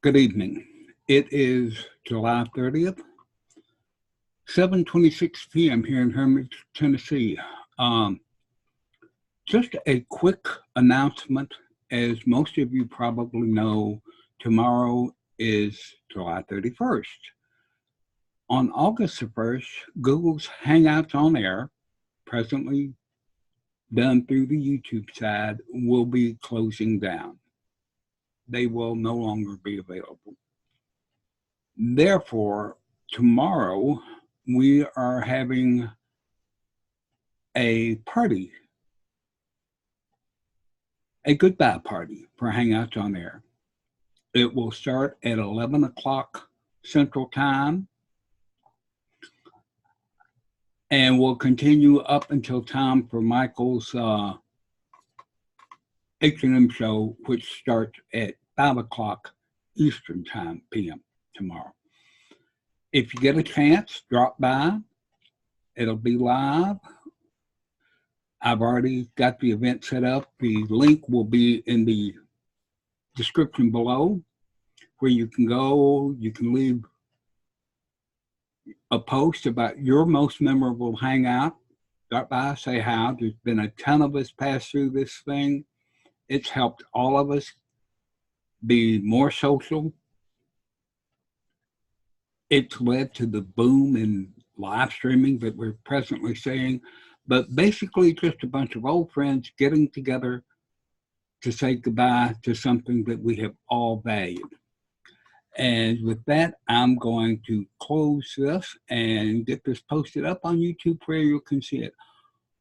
Good evening. It is July 30th, 7:26 p.m. here in Hermitage, Tennessee. Just a quick announcement. As most of you probably know, tomorrow is July 31st. On August the 1st, Google's Hangouts on Air, presently done through the YouTube side, will be closing down. They will no longer be available. Therefore, tomorrow we are having a party, a goodbye party for Hangouts on Air. It will start at 11 o'clock Central Time and will continue up until time for Michael's H&M show, which starts at 5 o'clock Eastern Time p.m. tomorrow. If you get a chance, drop by. It'll be live. I've already got the event set up. The link will be in the description below, where you can go. You can leave a post about your most memorable hangout. Stop by, say hi. There's been a ton of us pass through this thing. It's helped all of us be more social. It's led to the boom in live streaming that we're presently seeing, but basically just a bunch of old friends getting together to say goodbye to something that we have all valued. And with that, I'm going to close this and get this posted up on YouTube where you can see it.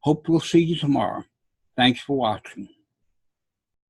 Hope we'll see you tomorrow. Thanks for watching.